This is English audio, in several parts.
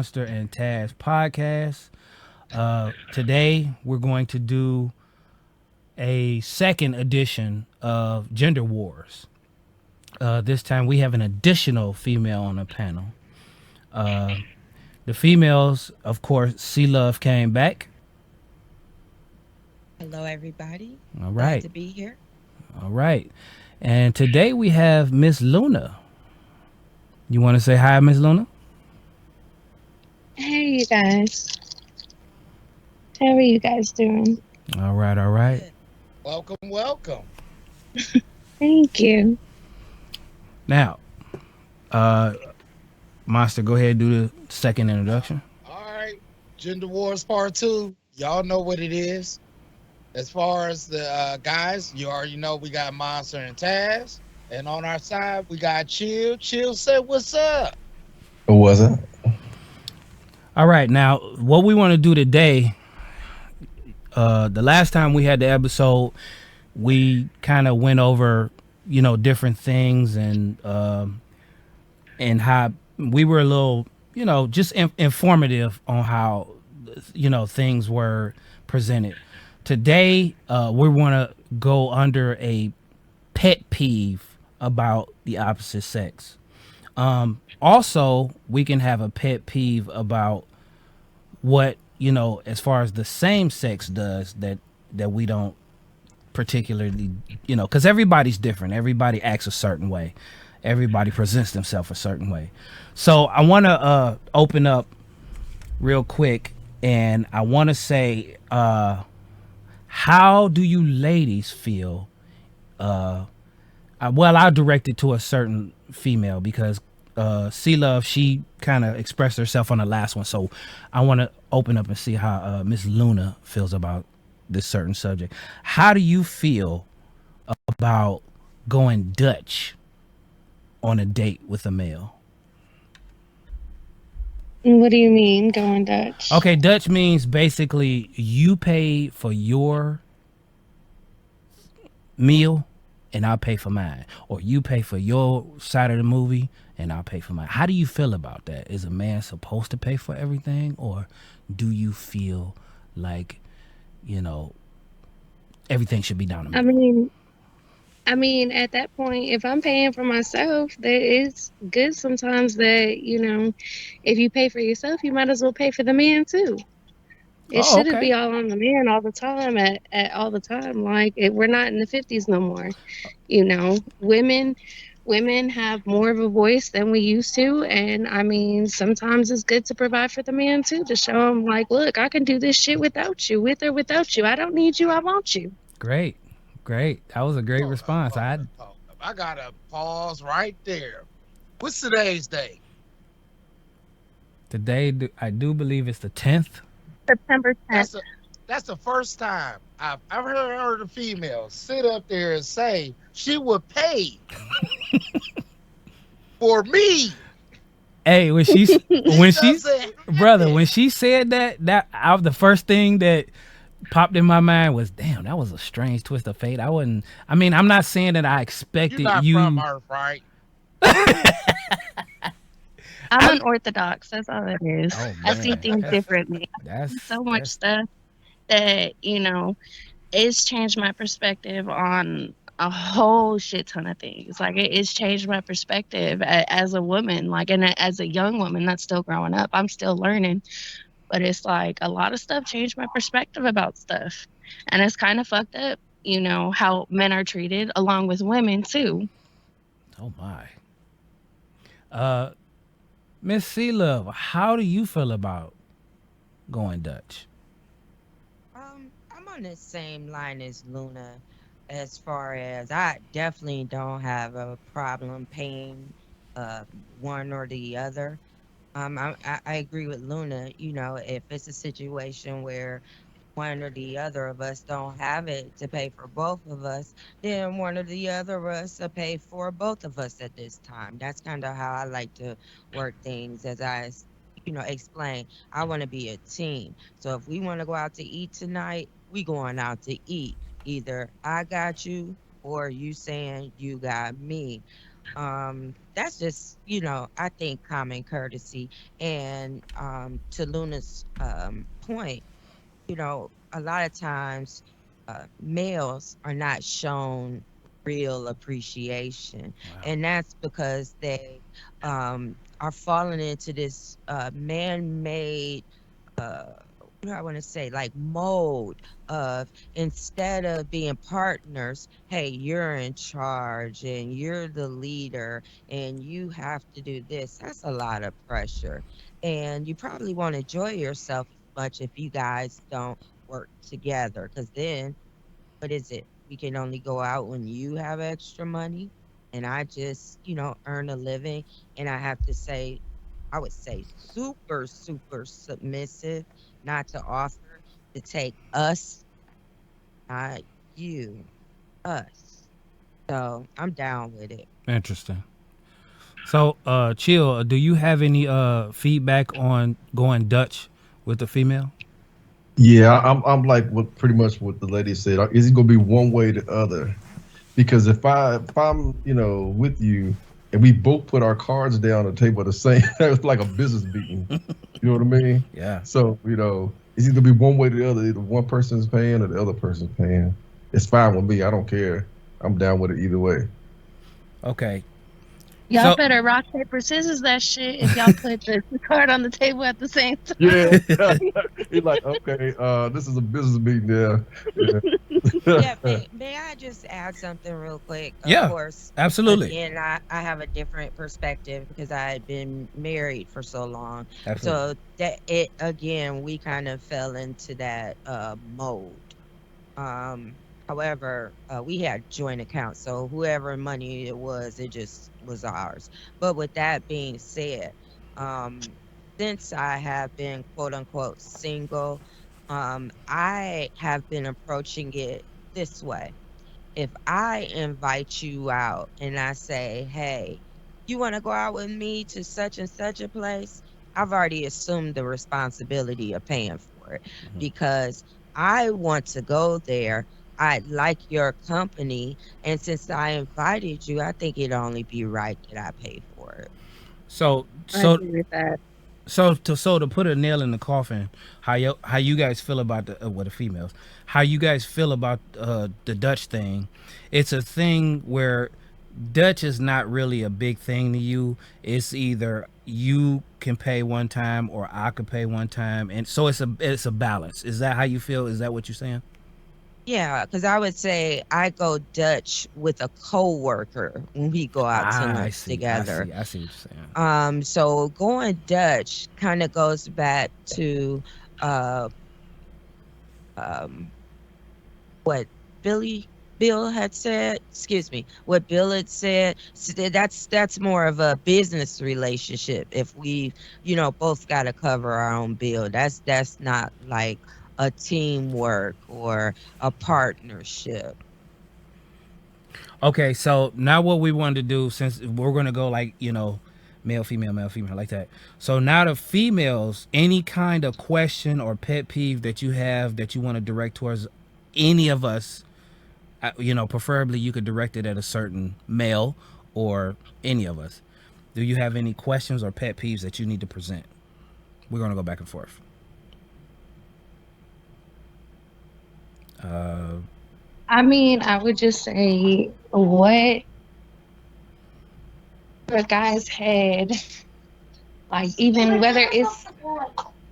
Monster and Taz podcast. Today, we're going to do a second edition of Gender Wars. This time, we have an additional female on the panel. Uh, the females, of course, C Love came back. Hello, everybody. All Glad right. to be here. All right. And today, we have Miss Luna. You want to say hi, Miss Luna? Hey, you guys. How are you guys doing? All right. All right. Good. Welcome, welcome. Thank you. Now, uh, Monster, go ahead and do the second introduction. All right, Gender Wars Part 2. Y'all know what it is. As far as the guys, you already know we got Monster and Taz. And on our side, we got Chill. Chill said, what's up? It wasn't. All right, now what we want to do today, the last time we had the episode, we kind of went over, different things and how we were a little, just informative on how, things were presented. Today, we want to go under a pet peeve about the opposite sex. Also, we can have a pet peeve about what as far as the same sex does that we don't particularly, because everybody's different. Everybody acts a certain way. Everybody presents themselves a certain way. So I want to open up real quick, and I want to say, how do you ladies feel? Well, I'll direct it to a certain female because C Love, she kind of expressed herself on the last one. So I want to open up and see how Miss Luna feels about this certain subject. How do you feel about going Dutch on a date with a male? What do you mean, going Dutch? Okay, Dutch means basically you pay for your meal and I'll pay for mine. Or you pay for your side of the movie and I'll pay for mine. How do you feel about that? Is a man supposed to pay for everything, or do you feel like, everything should be down the I middle? mean, at that point, if I'm paying for myself, that is good sometimes that, if you pay for yourself, you might as well pay for the man too. It Oh, shouldn't okay. be all on the man all the time at all the time. Like we're not in the 50s no more. Women have more of a voice than we used to, and I mean sometimes it's good to provide for the man too, to show him like, look, I can do this shit without you, with or without you. I don't need you, I want you. Great. Great. That was a great Hold up, response. hold up, hold up. I got to pause right there. What's today's day? I do believe it's the 10th. September 10th. That's a, that's the first time I've ever heard a female sit up there and say she would pay for me. Hey, when She she doesn't have brother, it. when she said the first thing that popped in my mind was, damn, that was a strange twist of fate. I'm not saying that I You're expected not from you. Earth, right? I'm I unorthodox, that's all it is. Oh I see man, things differently. So much that's stuff that, it's changed my perspective on a whole shit ton of things. Like it's changed my perspective as a woman, like, and as a young woman that's still growing up. I'm still learning, but it's like a lot of stuff changed my perspective about stuff, and it's kind of fucked up. How men are treated, along with women too. oh my. Uh, Miss C Love, how do you feel about going Dutch? I'm on the same line as Luna as far as I definitely don't have a problem paying uh one or the other. I agree with Luna. If it's a situation where one or the other of us don't have it to pay for both of us, then one or the other of us will pay for both of us at this time. That's kind of how I like to work things. As explain, I want to be a team. So if we want to go out to eat tonight, we going out to eat. Either I got you or you saying you got me. that's just, I think common courtesy. And to Luna's point, a lot of times males are not shown real appreciation. Wow. And that's because they are falling into this man made, what do I want to say, like mode of, instead of being partners, hey, you're in charge and you're the leader and you have to do this. That's a lot of pressure. And you probably won't enjoy yourself as much if you guys don't work together, because then what is it? We can only go out when you have extra money, and I just, earn a living, and I have to say, I would say super, super submissive, not to offer to take us, not you, us. So I'm down with it. Interesting. So, Chill, do you have any feedback on going Dutch with the female? Yeah, I'm like what pretty much what the lady said. Is it gonna be one way or the other? Because if I'm with you and we both put our cards down on the table the same, it's like a business meeting. You know what I mean? Yeah. So it's either be one way or the other. Either one person's paying or the other person's paying. It's fine with me. I don't care. I'm down with it either way. Okay. Y'all So, better rock, paper, scissors that shit if y'all put the card on the table at the same time. Yeah. He's like, okay, this is a business meeting. Yeah. Yeah, Yeah. may I just add something real quick? Of yeah, course, absolutely. again, I have a different perspective because I had been married for so long. Absolutely. So that it again, we kind of fell into that mode. Um, However, we had joint accounts, so whoever money it was, it just was ours. But with that being said, um, since I have been quote unquote single, I have been approaching it this way. If I invite you out and I say, hey, you want to go out with me to such and such a place, I've already assumed the responsibility of paying for it Mhm. because I want to go there. I like your company. And since I invited you, I think it'd only be right that I pay for it. So, I so, agree with that. so to put a nail in the coffin, how you guys feel about the females? How you guys feel about the Dutch thing? It's a thing where Dutch is not really a big thing to you. It's either you can pay one time or I could pay one time, and so it's a balance. Is that how you feel? Is that what you're saying? Yeah, because I would say I go Dutch with a coworker when we go out to Ah, I lunch see. I together. see. I see what you're saying. So going Dutch kind of goes back to uh um what Billy Bill had said, excuse me, what Bill had said. That's more of a business relationship. If we, both got to cover our own bill. That's not like a teamwork or a partnership. Okay, so now what we wanted to do, since we're gonna go like male, female, like that. So now the females, any kind of question or pet peeve that you have that you want to direct towards any of us, preferably you could direct it at a certain male or any of us. Do you have any questions or pet peeves that you need to present? We're gonna go back and forth. Uh, I mean, I would just say what a guy's head, like even whether it's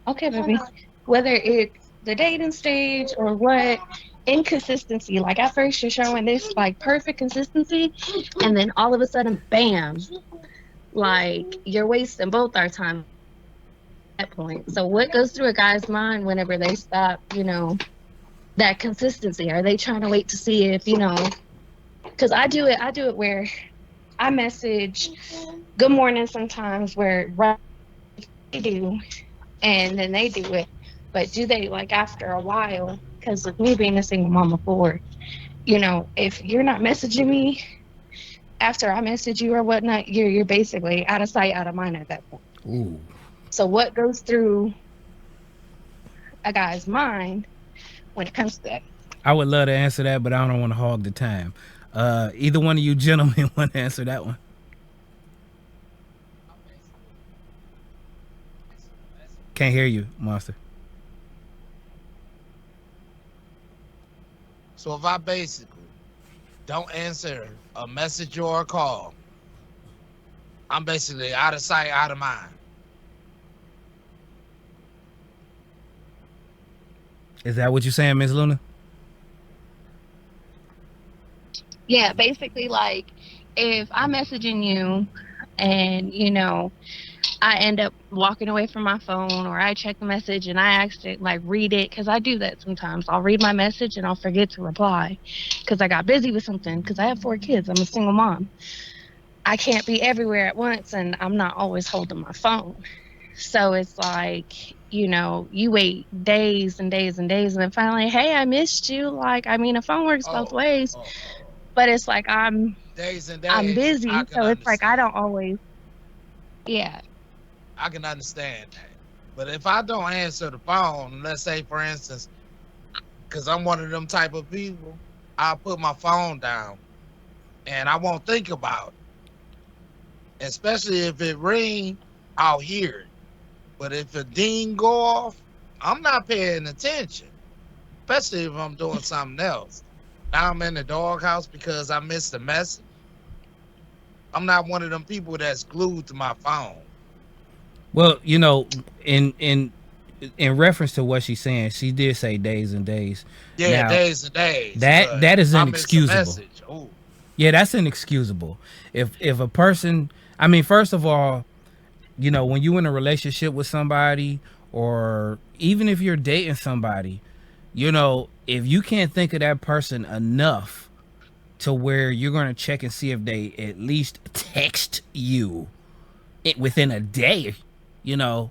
okay, baby, whether it's the dating stage or what, inconsistency. Like at first you're showing this like perfect consistency, and then all of a sudden, bam, like you're wasting both our time at that point. So what goes through a guy's mind whenever they stop, that consistency? Are they trying to wait to see if, because I do it where I message good morning sometimes where right they do and then they do it. But do they like after a while? Because with me being a single mom of four, if you're not messaging me after I message you or whatnot, you're basically out of sight, out of mind at that point. ooh. So what goes through a guy's mind when it comes to that? I would love to answer that, but I don't want to hog the time. Either one of you gentlemen want to answer that one? Can't hear you, Monster. So if I basically don't answer a message or a call, I'm basically out of sight, out of mind. Is that what you're saying, Miss Luna? Yeah, basically, like, if I'm messaging you and, I end up walking away from my phone, or I check the message and I actually like read it, because I do that sometimes. I'll read my message and I'll forget to reply because I got busy with something, because I have 4 kids. I'm a single mom. I can't be everywhere at once, and I'm not always holding my phone. So it's like, you wait days and days and days, and then finally, hey, I missed you. Like, I mean, a phone works both Oh, ways, oh, but it's like I'm days and I'm days, I busy, can so it's like I understand. don't always. Yeah. I can understand that. But if I don't answer the phone, let's say for instance, because I'm one of them type of people, I'll put my phone down and I won't think about it. Especially if it ring, I'll hear it. But if a ding go off, I'm not paying attention. Especially if I'm doing something else. Now I'm in the doghouse because I missed a message. I'm not one of them people that's glued to my phone. Well, in reference to what she's saying, she did say days and days. Yeah, Now days and days. that But that is I miss a inexcusable. message. Oh, Yeah, that's inexcusable. If a person, I mean, first of all, when you're in a relationship with somebody, or even if you're dating somebody, if you can't think of that person enough to where you're going to check and see if they at least text you within a day, you know,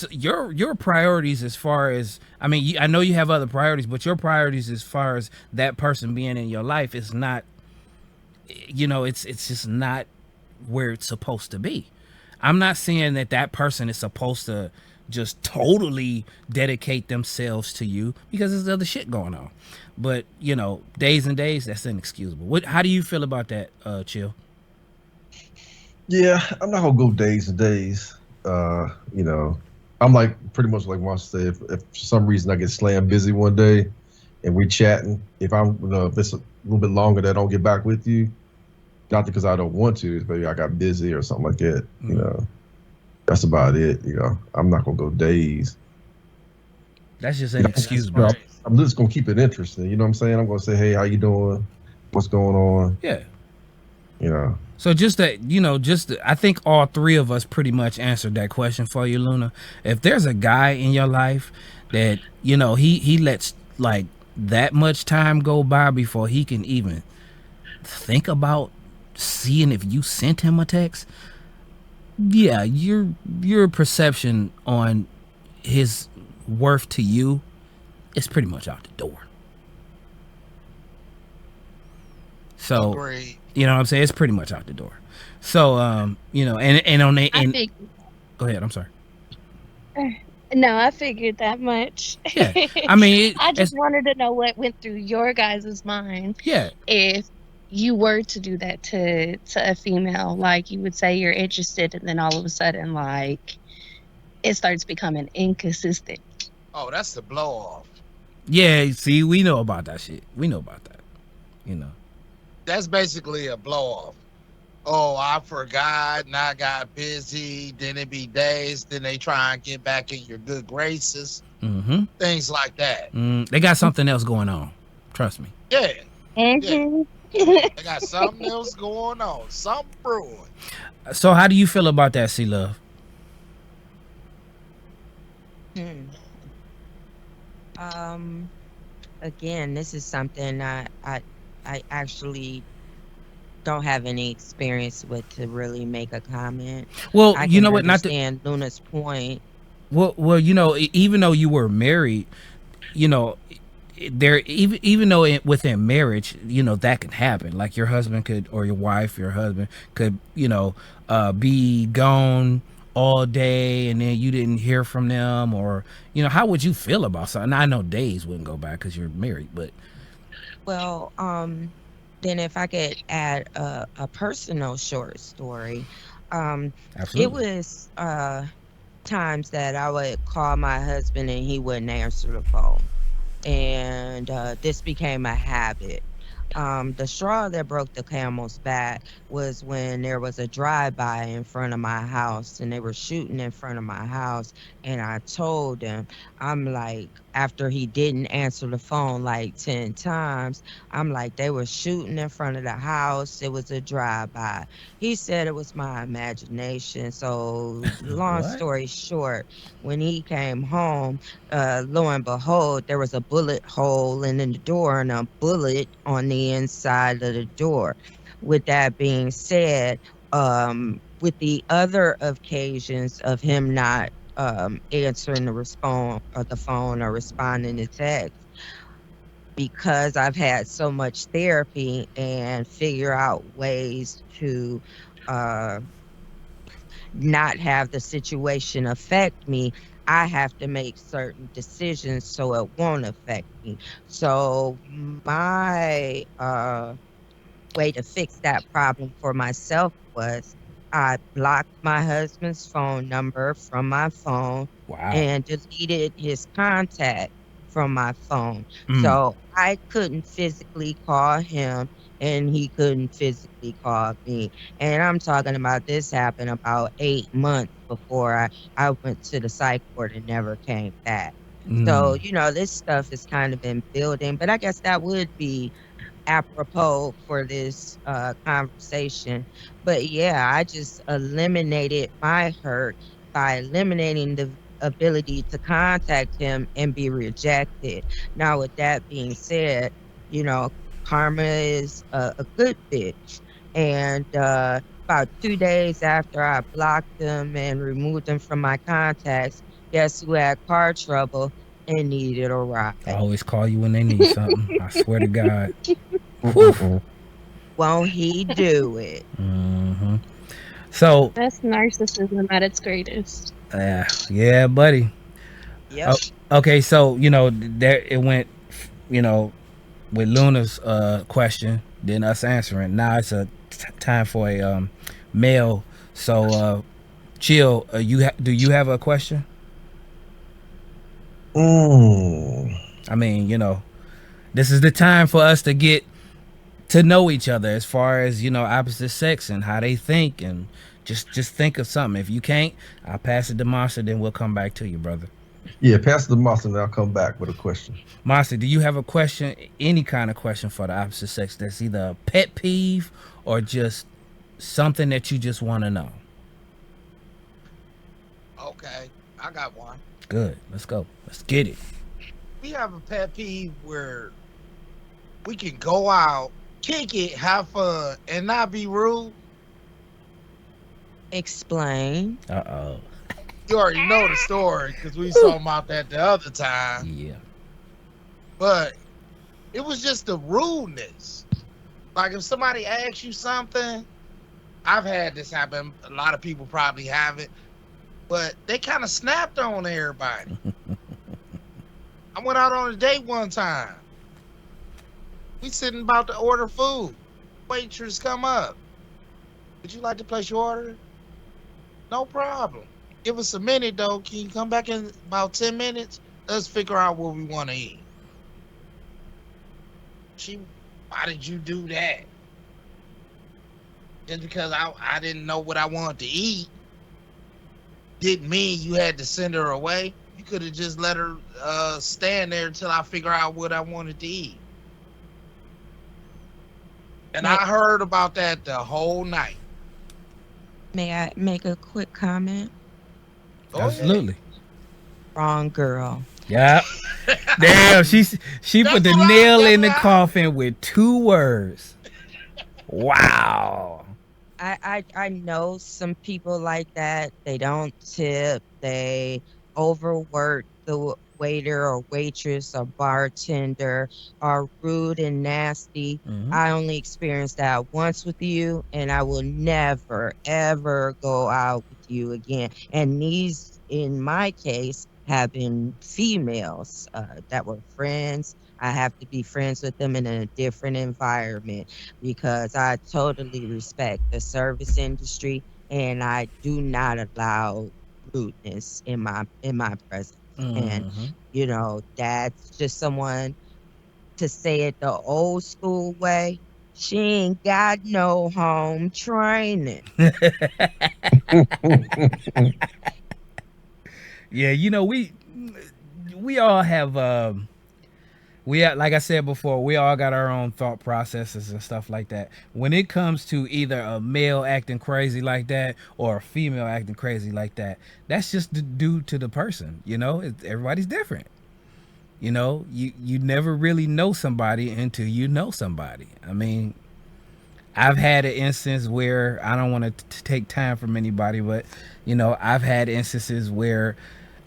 your priorities, as far as, I mean, I know you have other priorities, but your priorities as far as that person being in your life is not, it's just not where it's supposed to be. I'm not saying that person is supposed to just totally dedicate themselves to you, because there's other shit going on. But days and days, that's inexcusable. How do you feel about that, Chill? Yeah, I'm not gonna go days and days. You know, I'm like pretty much like Marcia said. If for some reason I get slammed busy one day, and we chatting, if it's a little bit longer that I don't get back with you, not because I don't want to, it's maybe I got busy or something like that. That's about it. I'm not gonna go days. That's just that's inexcusable. crazy. I'm just gonna keep it interesting. You know what I'm saying? I'm gonna say, hey, how you doing? What's going on? Yeah. So just that, I think all three of us pretty much answered that question for you, Luna. If there's a guy in your life that, he lets like that much time go by before he can even think about seeing if you sent him a text, yeah, your perception on his worth to you is pretty much out the door. So Agreed. you know what I'm saying? It's pretty much out the door. So and on the I and figured. go ahead, I'm sorry. No, I figured that much. Yeah. I mean, I just wanted to know what went through your guys' mind yeah. if you were to do that to a female. Like, you would say you're interested, and then all of a sudden, like, it starts becoming inconsistent. Oh, that's the blow off. Yeah, see, we know about that shit. We know about that. That's basically a blow off. Oh, I forgot and I got busy. Then it be days. Then they try and get back in your good graces. Mm-hmm. Things like that. They got something else going on. Trust me. Yeah. Mm-hmm. They got something else going on. Something brewing. So how do you feel about that, C Love? Again, this is something I actually don't have any experience with to really make a comment. Well, I you can know what? understand Luna's point. Well, even though you were married, there even though within marriage, that can happen. Like your husband could, or your husband could, be gone all day, and then you didn't hear from them, or how would you feel about something? I know days wouldn't go by because you're married, but Well, then if I could add a personal short story, it absolutely. was times that I would call my husband and he wouldn't answer the phone. And this became a habit. The straw that broke the camel's back was when there was a drive-by in front of my house and they were shooting in front of my house. And I told him, I'm like, after he didn't answer the phone like 10 times, I'm like, they were shooting in front of the house. It was a drive-by. He said it was my imagination. So, long What? story short, when he came home, lo and behold, there was a bullet hole in the door and a bullet on the inside of the door. With that being said, with the other occasions of him not answering the phone or responding to text, because I've had so much therapy and figure out ways to uh, not have the situation affect me, I have to make certain decisions so it won't affect me. So my way to fix that problem for myself was I blocked my husband's phone number from my phone Wow. and deleted his contact from my phone. Mm. So I couldn't physically call him and he couldn't physically call me. And I'm talking about this happened about 8 months before I went to the psych ward and never came back. So, Mm. this stuff has kind of been building, but I guess that would be apropos for this conversation. But yeah, I just eliminated my hurt by eliminating the ability to contact him and be rejected. Now, with that being said, you know, karma is a good bitch. And about 2 days after I blocked him and removed him from my contacts, guess who had car trouble and needed a ride? I always call you when they need something. I swear to God. Whew. Mm-mm-mm. Won't he do it? Hmm. So, That's narcissism at its greatest. yeah, buddy. Yep. Oh, okay, so there it went. You know, with Luna's question, then us answering. Now it's a time for a male. So, chill. Do you have a question? Mm. I mean, this is the time for us to get to know each other as far as opposite sex and how they think, and just think of something. If you can't, I'll pass it to Monster, then we'll come back to you, brother. Yeah, pass the muscle and I'll come back with a question. Monster, do you have a question, any kind of question for the opposite sex that's either a pet peeve or just something that you just want to know? Okay, I got one. Good, let's go, let's get it. We have a pet peeve where we can go out, kick it, have fun, and not be rude. Explain. Uh-oh. You already know the story because we saw about that the other time. Yeah. But it was just the rudeness. Like if somebody asks you something, I've had this happen. A lot of people probably haven't, but they kind of snapped on everybody. I went out on a date one time. We sitting about to order food. Waitress come up. Would you like to place your order? No problem. Give us a minute though. Can you come back in about 10 minutes? Let's figure out what we want to eat. Why did you do that? Just because I didn't know what I wanted to eat didn't mean you had to send her away. You could have just let her stand there until I figure out what I wanted to eat. And I heard about that the whole night. May I make a quick comment? Go ahead. Absolutely. Wrong girl. Yeah. Damn, she put the That's nail what in the I- coffin with 2 words. Wow. I know some people like that. They don't tip. They overwork the waiter or waitress or bartender, are rude and nasty. Mhm. I only experienced that once with you, and I will never ever go out with you again. And these, in my case, have been females that were friends. I have to be friends with them in a different environment because I totally respect the service industry and I do not allow rudeness in my presence. And Mm-hmm. that's just someone, to say it the old school way, she ain't got no home training. Yeah, we all have like I said before, we all got our own thought processes and stuff like that. When it comes to either a male acting crazy like that or a female acting crazy like that, that's just due to the person. Everybody's different. You never really know somebody until you know somebody. I mean, I've had an instance where I don't want to take time from anybody, but I've had instances where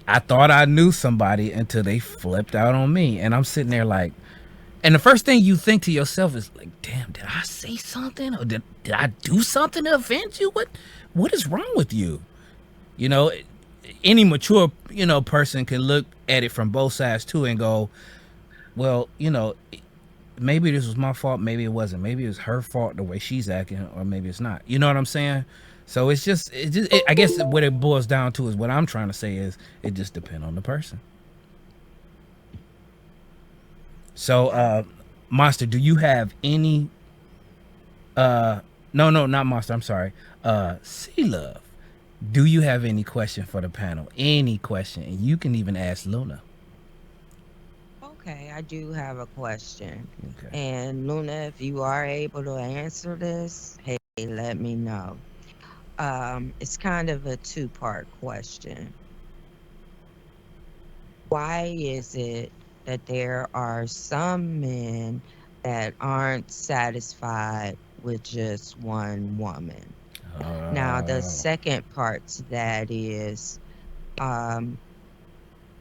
I thought I knew somebody until they flipped out on me, and I'm sitting there like, and the first thing you think to yourself is like, "Damn, did I say something, or did I do something to offend you? What is wrong with you?" You know, any mature person can look at it from both sides too and go, "Well, maybe this was my fault, maybe it wasn't, maybe it was her fault the way she's acting, or maybe it's not." You know what I'm saying? So I guess what it boils down to is what I'm trying to say is it just depends on the person. So, Monster, do you have any? No, not Monster. I'm sorry. Sea Love, do you have any question for the panel? Any question, and you can even ask Luna. Okay, I do have a question. Okay. And Luna, if you are able to answer this, hey, let me know. It's kind of a two-part question. Why is it that there are some men that aren't satisfied with just one woman? Now, the second part to that is,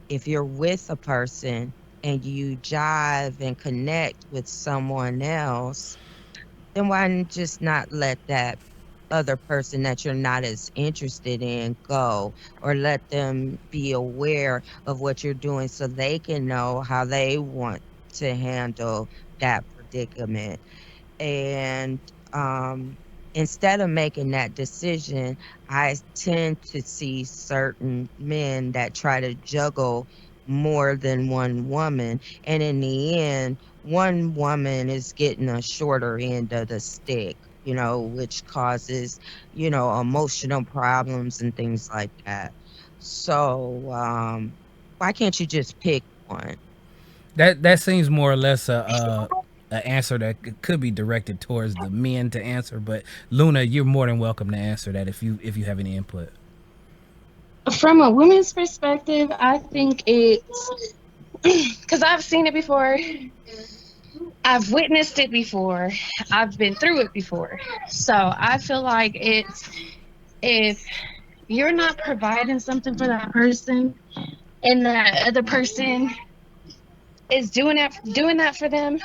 if you're with a person and you jive and connect with someone else, then why just not let that other person that you're not as interested in go, or let them be aware of what you're doing so they can know how they want to handle that predicament. And instead of making that decision, I tend to see certain men that try to juggle more than one woman. And in the end, one woman is getting a shorter end of the stick, which causes, emotional problems and things like that. So, why can't you just pick one? That seems more or less a answer that could be directed towards the men to answer. But Luna, you're more than welcome to answer that if you have any input. From a woman's perspective, I think it's because I've seen it before. I've witnessed it before. I've been through it before. So I feel like it's, if you're not providing something for that person and that other person is doing that for them,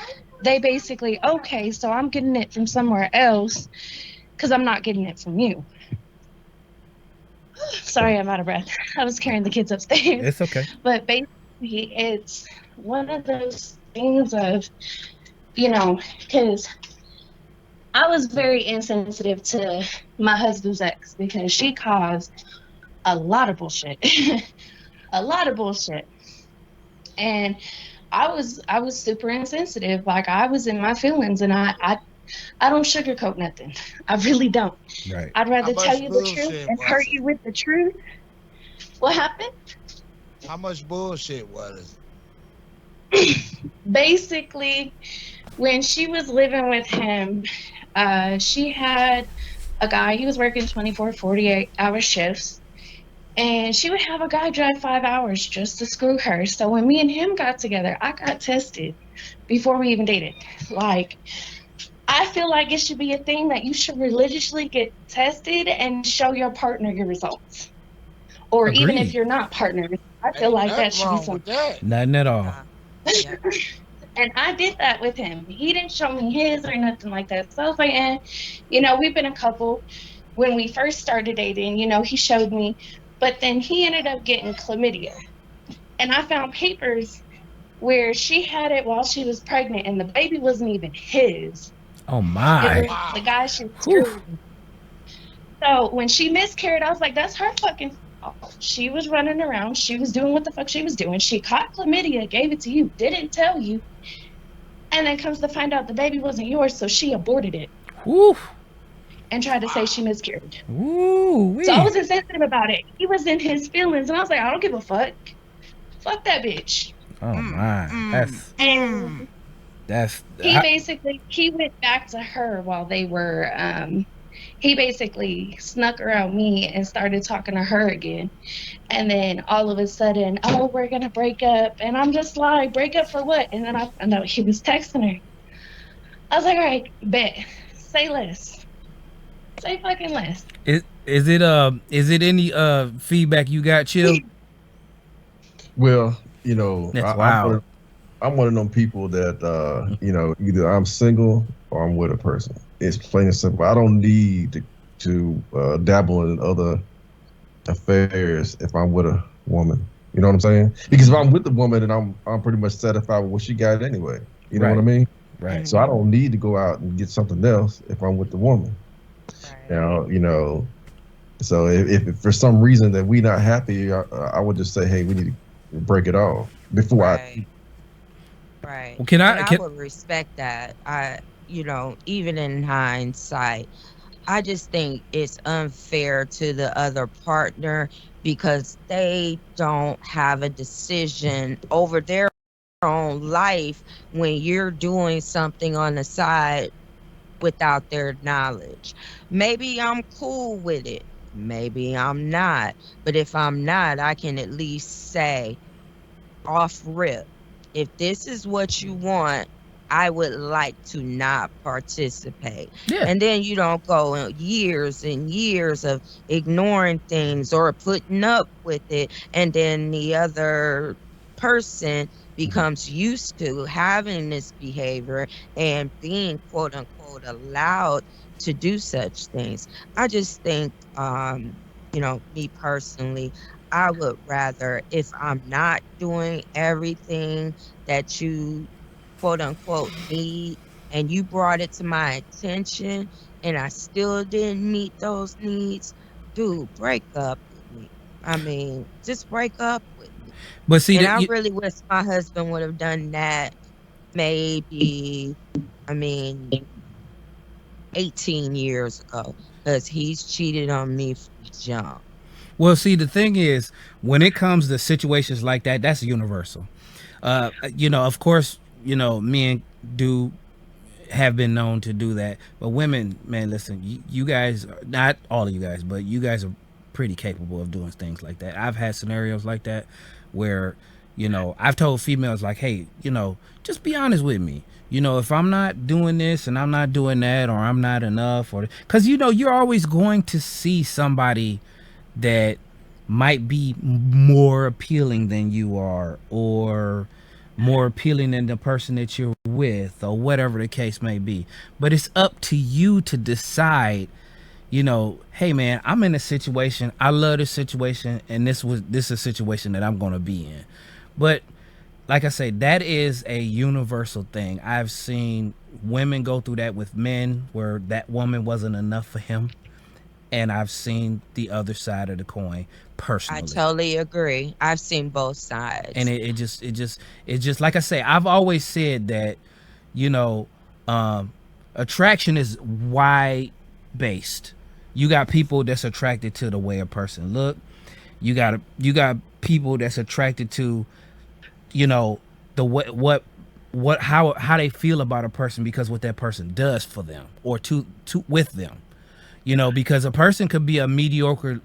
they basically, okay, so I'm getting it from somewhere else because I'm not getting it from you. Sorry, I'm out of breath. I was carrying the kids upstairs. It's okay. But basically, it's one of those things of, because I was very insensitive to my husband's ex because she caused a lot of bullshit. A lot of bullshit. And I was super insensitive. Like, I was in my feelings, and I don't sugarcoat nothing. I really don't. Right. I'd rather How tell much you the truth bullshit and was hurt it? you with the truth. What happened? How much bullshit was Basically, when she was living with him, she had a guy. He was working 24, 48-hour shifts. And she would have a guy drive 5 hours just to screw her. So when me and him got together, I got tested before we even dated. Like, I feel like it should be a thing that you should religiously get tested and show your partner your results. Or even if Agreed. you're not partners, I feel Ain't like that nothing should be wrong with something. that. Nothing at all. Yeah. And I did that with him. He didn't show me his or nothing like that. So I was like, we've been a couple. When we first started dating, he showed me. But then he ended up getting chlamydia. And I found papers where she had it while she was pregnant, and the baby wasn't even his. Oh It my. was the guy she Whew. screwed. So when she miscarried, I was like, that's her fucking She was running around. She was doing what the fuck she was doing. She caught chlamydia, gave it to you, didn't tell you, and then comes to find out the baby wasn't yours, so she aborted it Woo. and tried to say she miscarried. Woo. So I was insensitive about it. He was in his feelings, and I was like, I don't give a fuck. Fuck that bitch. Oh my. And That's he went back to her while they were he basically snuck around me and started talking to her again. And then all of a sudden, oh, we're gonna break up. And I'm just like, break up for what? And then I found out he was texting her. I was like, all right, bet. Say less. Say fucking less. is it any feedback you got, Chill? Well, you know, That's wild. I'm one of them people that you know, either I'm single or I'm with a person. It's plain and simple. I don't need to dabble in other affairs if I'm with a woman. You know what I'm saying? Because if I'm with the woman, then I'm pretty much satisfied with what she got anyway. You know Right. what I mean? Right. So I don't need to go out and get something else if I'm with the woman. You know. So if for some reason that we not happy, I would just say, hey, we need to break it off before Right. Right. Well, can I- And can- I would respect that. You know, even in hindsight, I just think it's unfair to the other partner because they don't have a decision over their own life when you're doing something on the side without their knowledge. Maybe I'm cool with it. Maybe I'm not. But if I'm not, I can at least say off rip, if this is what you want, I would like to not participate. Yeah. And then you don't go years and years of ignoring things or putting up with it. And then the other person becomes used to having this behavior and being quote unquote allowed to do such things. I just think, you know, me personally, I would rather, if I'm not doing everything that you quote unquote need and you brought it to my attention and I still didn't meet those needs, dude, break up with me. I mean, just break up with me. But see And that I really wish my husband would have done that maybe, I mean, 18 years ago, because he's cheated on me from jump. Well, see, the thing is, when it comes to situations like that, that's universal. You know, of course, you know, men do have been known to do that, but women, man, listen, you guys, not all of you guys, but you guys are pretty capable of doing things like that. I've had scenarios like that where, you know, I've told females like, hey, you know, just be honest with me. You know, if I'm not doing this and I'm not doing that, or I'm not enough, or because, you know, you're always going to see somebody that might be more appealing than you are, or more appealing than the person that you're with, or whatever the case may be. But it's up to you to decide, you know, hey man, I'm in a situation, I love this situation, and this is a situation that I'm going to be in. But like I say, that is a universal thing. I've seen women go through that with men where that woman wasn't enough for him. And I've seen the other side of the coin personally. I totally agree. I've seen both sides. And it just like I say, I've always said that, you know, attraction is wide based. You got people that's attracted to the way a person look. You got people that's attracted to, you know, the what how they feel about a person because what that person does for them or to with them. You know, because a person could be a mediocre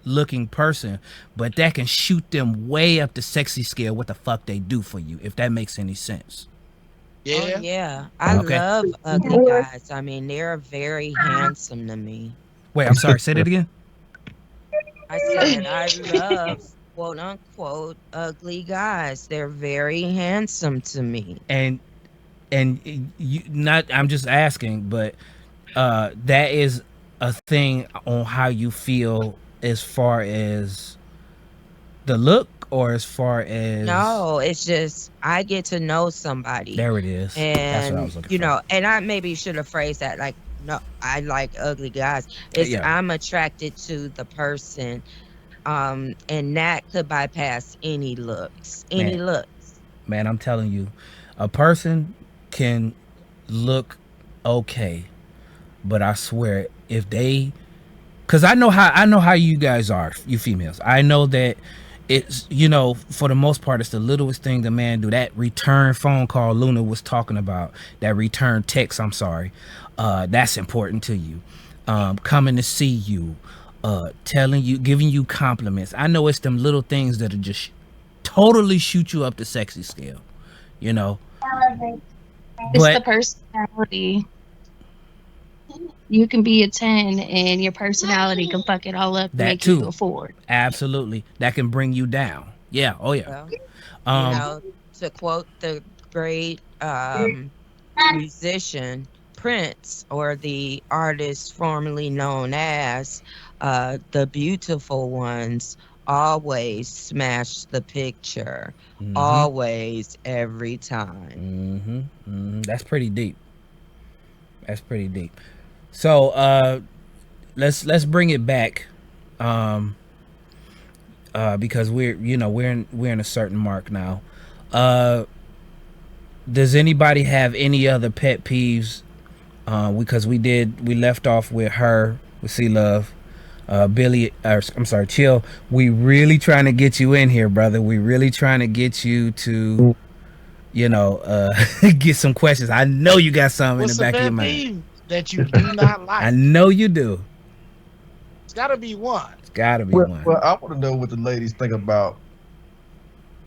looking person, but that can shoot them way up the sexy scale what the fuck they do for you, if that makes any sense. Yeah. Oh, yeah. I Okay. love ugly guys. I mean, they're very handsome to me. Wait, I'm sorry, say that again. I said I love quote unquote ugly guys. They're very handsome to me. And you not, I'm just asking, but that is a thing on how you feel as far as the look, or as far as No, it's just I get to know somebody. there it is. That's what I was And looking you for. know, and I maybe should have phrased that like, no, I like ugly guys. It's Yeah. I'm attracted to the person And that could bypass any looks. Any Man, looks. man, I'm telling you, a person can look okay, but I swear if they, because I know how you guys are, you females. I know that it's, for the most part, it's the littlest thing the man do. That return phone call Luna was talking about, that return text, I'm sorry, that's important to you. Coming to see you, telling you, giving you compliments. I know it's them little things that'll just totally shoot you up the sexy scale, you know. It's the But personality. You can be a 10 and your personality can fuck it all up and that make you too, a 4. absolutely, that can bring you down. Yeah, oh yeah. Well, you Um, know, to quote the great musician Prince, or the artist formerly known as the beautiful ones, always smash the picture. mhm, Always, every time. that's pretty deep. That's pretty deep. So let's bring it back, um, because we're in a certain mark now. Uh, does anybody have any other pet peeves? Because we left off with her, with C Love, Billy. I'm sorry, Chill. We really trying to get you in here, brother. We really trying to get you to, get some questions. I know you got something in the What's a back of your pet mind. peeve that you do not I like? know you do. It's got to be one. It's got to be Well, one. well, I want to know what the ladies think about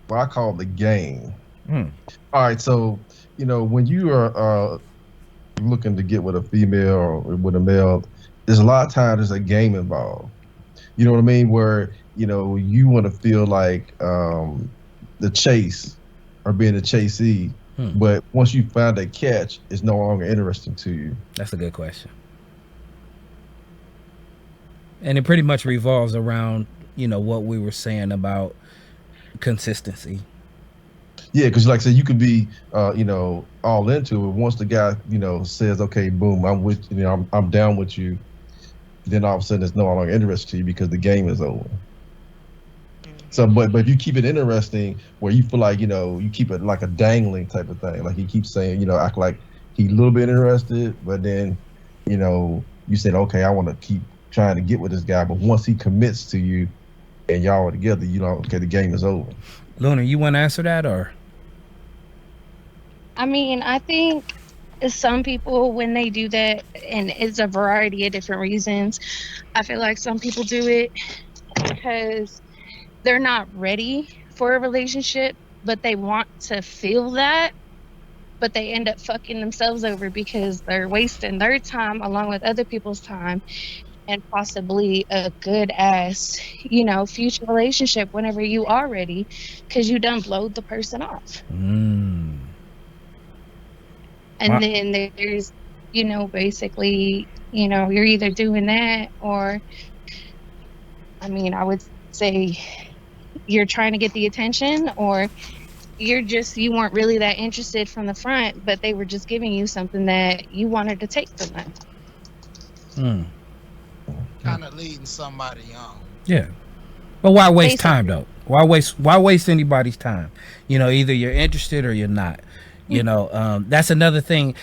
what I call the game. Hmm. All right, so when you are looking to get with a female or with a male, there's a lot of times there's a game involved. You know what I mean? Where you want to feel like the chase or being a chasee, but once you find a catch, it's no longer interesting to you. That's a good question. And it pretty much revolves around, what we were saying about consistency. Yeah, because like I said, you could be all into it. Once the guy says, okay, boom, I'm with I'm down with you, then all of a sudden it's no longer interesting to you because the game is over. So, but if you keep it interesting, where you feel like you keep it like a dangling type of thing, like he keeps saying, act like he's a little bit interested, but then you said, okay, I want to keep trying to get with this guy, but once he commits to you and y'all are together, okay, the game is over. Luna, you want to answer that, or? I mean, I think some people, when they do that, and it's a variety of different reasons, I feel like some people do it because they're not ready for a relationship, but they want to feel that, but they end up fucking themselves over because they're wasting their time along with other people's time and possibly a good ass, future relationship whenever you are ready, because you done blowed the person off. And then there's, basically, you're either doing that or, I mean, I would say you're trying to get the attention, or you weren't really that interested from the front, but they were just giving you something that you wanted to take from them. Kind of leading somebody on. Yeah. But why waste Basically. time though? Why waste anybody's time? Either you're interested or you're not. That's another thing.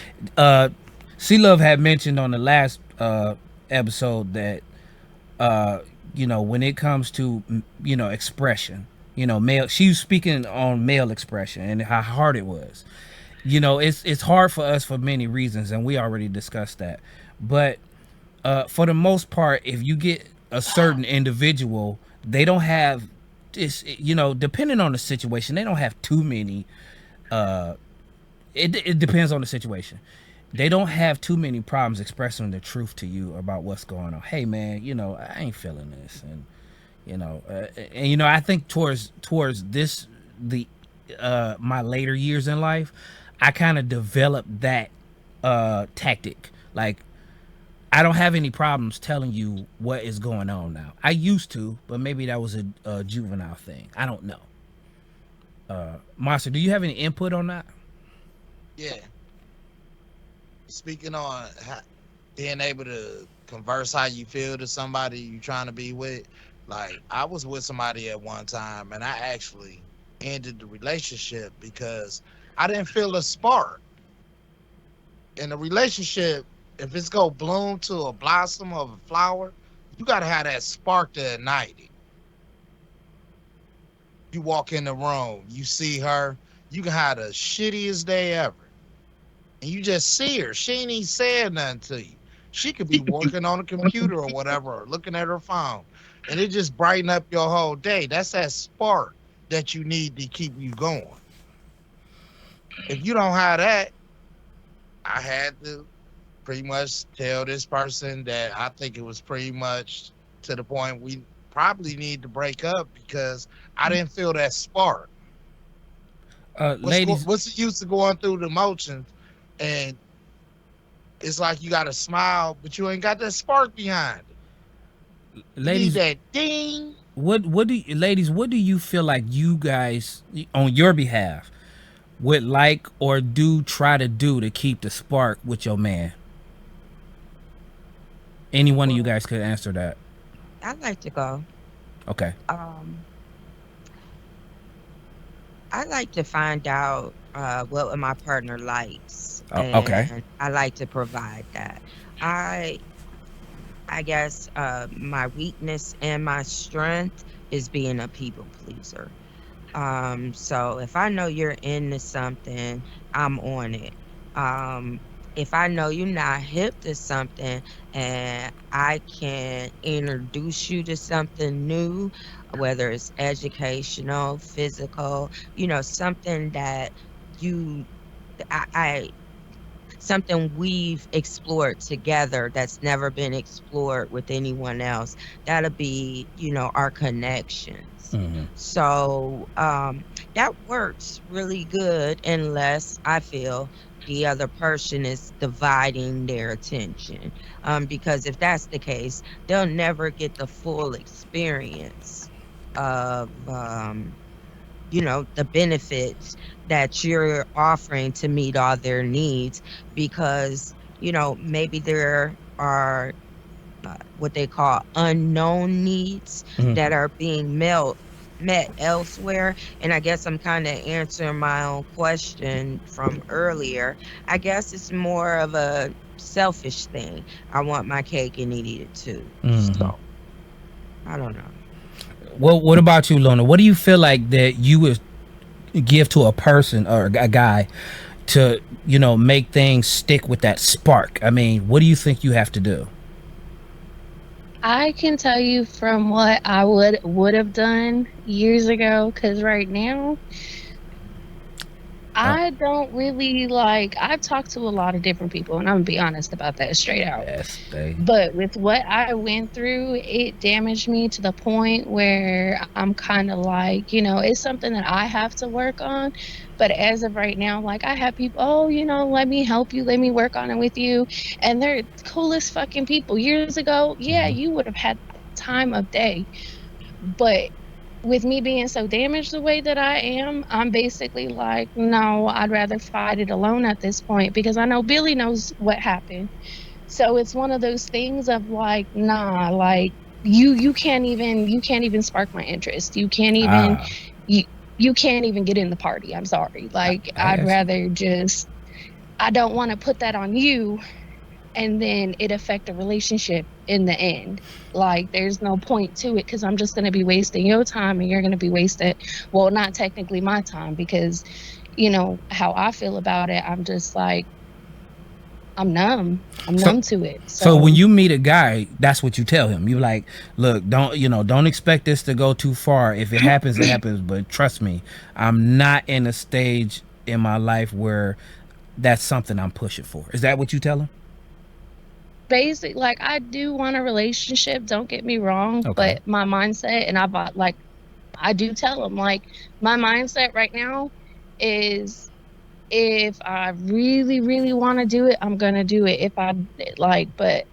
C Love had mentioned on the last episode that when it comes to expression, male, she was speaking on male expression and how hard it was. It's hard for us for many reasons, and we already discussed that. But for the most part, if you get a certain individual, they don't have this, depending on the situation, they don't have too many. It depends on the situation. They don't have too many problems expressing the truth to you about what's going on. Hey man, I ain't feeling this, and I think towards this my later years in life, I kind of developed that tactic. Like, I don't have any problems telling you what is going on now. I used to, but maybe that was a juvenile thing. I don't know. Monster, do you have any input on that? Yeah. Speaking on being able to converse how you feel to somebody you trying to be with, Like I was with somebody at one time, and I actually ended the relationship because I didn't feel a spark in a relationship. If it's gonna bloom to a blossom of a flower, you gotta have that spark to ignite it. You walk in the room, you see her, you can have the shittiest day ever, and you just see her. She ain't even said nothing to you. She could be working on a computer or whatever, or looking at her phone, and it just brighten up your whole day. That's that spark that you need to keep you going. If you don't have that, I had to pretty much tell this person that I think it was pretty much to the point we probably need to break up because I didn't feel that spark. Ladies, What's the use of going through the motions and it's like you got a smile, but you ain't got that spark behind it. You need ladies, that ding. ladies, what do you feel like you guys on your behalf would like or do try to do to keep the spark with your man? Any one of you Well, guys could answer that. I'd like to go. Okay. Um, I like to find out what my partner likes, Okay. and I like to provide that. I I guess my weakness and my strength is being a people pleaser. So if I know you're into something, I'm on it. Um, if I know you're not hip to something and I can introduce you to something new, whether it's educational, physical, something that you I something we've explored together that's never been explored with anyone else. That'll be, our connections. Hmm. So that works really good unless I feel the other person is dividing their attention. Because if that's the case, they'll never get the full experience of the benefits that you're offering to meet all their needs because, maybe there are what they call unknown needs Hmm. that are being met elsewhere. And I guess I'm kind of answering my own question from earlier. I guess it's more of a selfish thing. I want my cake and eat it too. Hmm. So I don't know. Well, what about you, Lona? What do you feel like that you would give to a person or a guy to, make things stick with that spark? I mean, what do you think you have to do? I can tell you from what I would have done years ago, because right now Uh, I don't really like. I've talked to a lot of different people, and I'm gonna be honest about that straight out. yes, they. But with what I went through, it damaged me to the point where I'm kind of like, it's something that I have to work on. But as of right now, like I have people, oh, let me help you, let me work on it with you. And they're the coolest fucking people. Years ago, yeah, Mhm. you would have had time of day. But with me being so damaged the way that I am, I'm basically like, no, I'd rather fight it alone at this point because I know Billy knows what happened. So it's one of those things of like, nah, like you can't even spark my interest. You can't even Ah, you you can't even get in the party. I'm sorry. Like I I'd got you. rather just I don't want to put that on you and then it affect a relationship in the end. Like there's no point to it because I'm just going to be wasting your time and you're going to be wasted, well, not technically my time because how I feel about it. I'm just like I'm numb. I'm So, numb to it. so when So you meet a guy, that's what you tell him. You like, look, don't expect this to go too far. If it happens, it happens. But trust me, I'm not in a stage in my life where that's something I'm pushing for. Is that what you tell him? basic like I do want a relationship, don't get me wrong, Okay. but my mindset and I do tell them like my mindset right now is if I really, really want to do it, I'm going to do it. If I but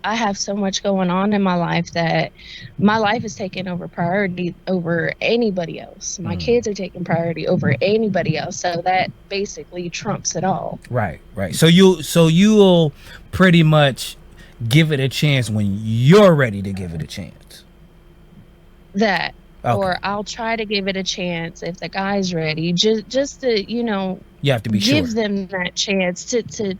I have so much going on in my life that my life is taking over priority over anybody else. My Mm. kids are taking priority over anybody else. So that basically trumps it all. Right, right. So you'll pretty much give it a chance when you're ready to give it a chance. that. Okay. Or I'll try to give it a chance if the guy's ready. Just to, You have to be sure. give them that chance to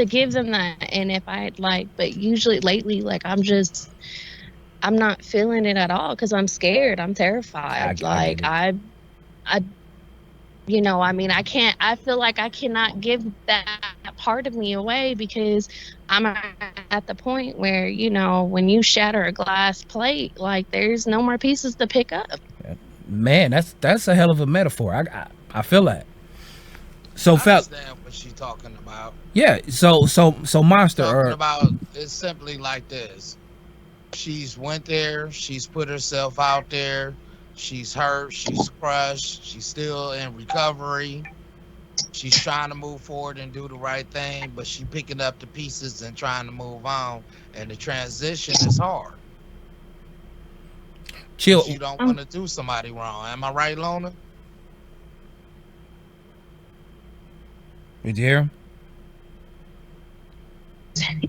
give them that. And if I'd like, but usually lately, like I'm not feeling it at all because I'm scared. I'm terrified. I get Like it. I I mean, I feel like I cannot give that part of me away because I'm at the point where, when you shatter a glass plate, like there's no more pieces to pick up. Man, that's a hell of a metaphor. I feel that. So I felt understand what she's talking about. yeah. So monster Talking or about it's simply like this. She's went there. She's put herself out there. She's hurt. She's crushed. She's still in recovery. She's trying to move forward and do the right thing, but she picking up the pieces and trying to move on. And the transition is hard. chill. You don't want to do somebody wrong. Am I right, Lona? Did you hear him?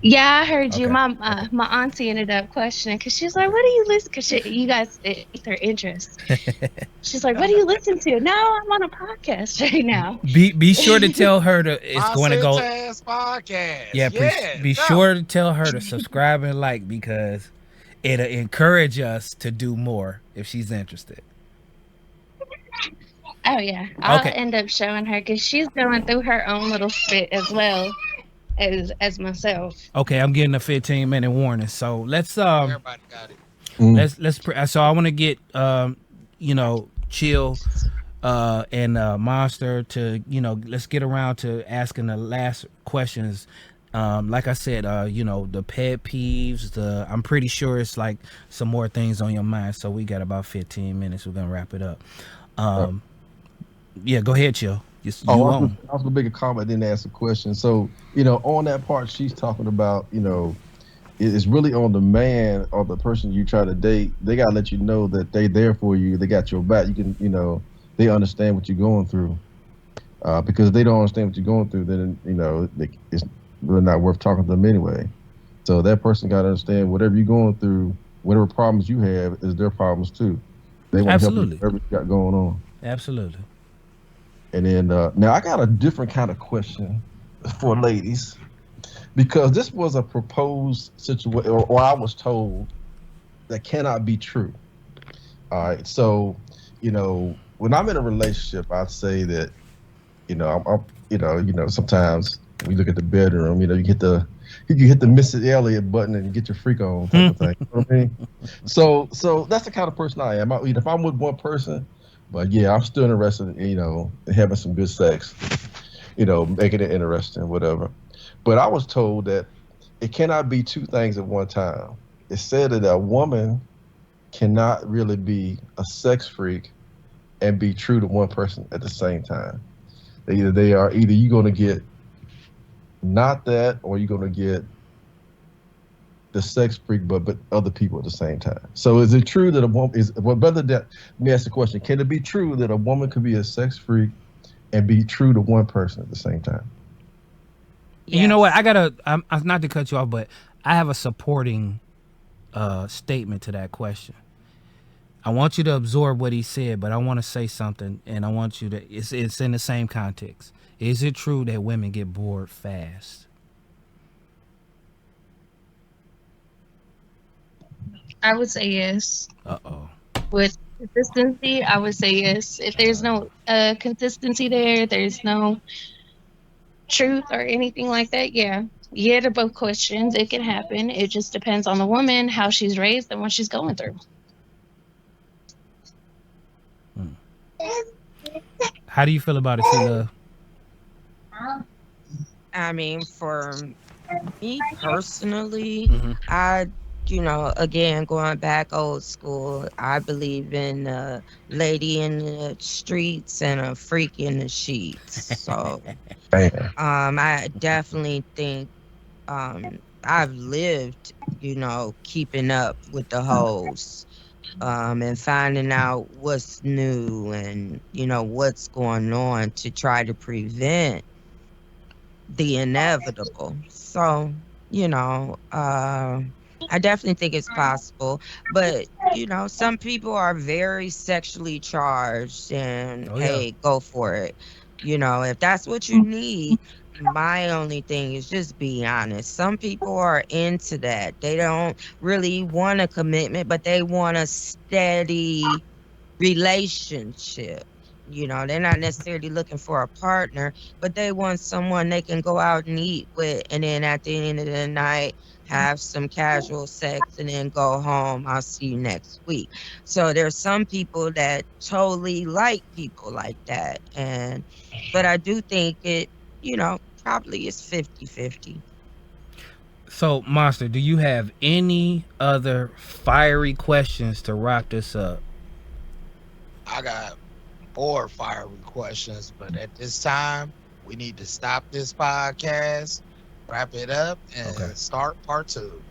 Yeah, I heard you. Okay. My auntie ended up questioning because she was like, "What do you listen?" Because you guys it piqued her interest. She's like, "What do you listen to?" No, I'm on a podcast right now. Be sure to tell her it's going to go. Taz podcast. Yeah, be sure to tell her to subscribe and like because it'll encourage us to do more if she's interested. Oh yeah, I'll Okay. end up showing her because she's going through her own little spit as well as myself. Okay, I'm getting a 15-minute warning. So let's Everybody got it. so I want to get chill and monster to let's get around to asking the last questions. Like I said, the pet peeves, I'm pretty sure it's like some more things on your mind. So we got about 15 minutes. We're gonna wrap it up. Yeah, go ahead, chill. You I was on. gonna make a comment, then ask a question. So, on that part she's talking about, it's really on the man or the person you try to date. They gotta let you know that they there for you. They got your back. You can, they understand what you're going through. Because if they don't understand what you're going through, then it's really not worth talking to them anyway. So that person gotta understand whatever you're going through, whatever problems you have, is their problems too. They want to help you with whatever you got going on. Absolutely. And then now I got a different kind of question for ladies, because this was a proposed situation, or I was told that cannot be true. All right, so when I'm in a relationship, I'd say that I'm sometimes we look at the bedroom, you hit the Mrs. Elliott button and get your freak on type of thing. You know what I mean? So that's the kind of person I am. If I'm with one person. But yeah, I'm still interested in, in having some good sex, making it interesting, whatever. But I was told that it cannot be two things at one time. It said that a woman cannot really be a sex freak and be true to one person at the same time. Either you're going to get not that, or you're going to get the sex freak, but other people at the same time. So is it true that a woman let me ask the question, can it be true that a woman could be a sex freak and be true to one person at the same time? Yes. You know what? I'm not to cut you off, but I have a supporting statement to that question. I want you to absorb what he said, but I want to say something, and I want you to, it's in the same context. Is it true that women get bored fast? I would say yes. With consistency, I would say yes. If there's no consistency there's no truth or anything like that, yeah to both questions. It can happen. It just depends on the woman, how she's raised, and what she's going through. How do you feel about it, Sheila? I mean, for me personally, I again, going back old school, I believe in a lady in the streets and a freak in the sheets. So, I definitely think I've lived, keeping up with the hoes, and finding out what's new and, what's going on to try to prevent the inevitable. So, I definitely think it's possible, but you know, some people are very sexually charged and Oh yeah. hey, go for it. You know, if that's what you need, my only thing is just be honest. Some people are into that. They don't really want a commitment, but they want a steady relationship. You know, they're not necessarily looking for a partner, but they want someone they can go out and eat with, and then at the end of the night, have some casual sex and then go home. I'll see you next week. So there's some people that totally like people like that. But I do think it, you know, probably is 50-50. So, Monster, do you have any other fiery questions to wrap this up? I got more fiery questions, but at this time, we need to stop this podcast, wrap it up, Okay. and start part 2.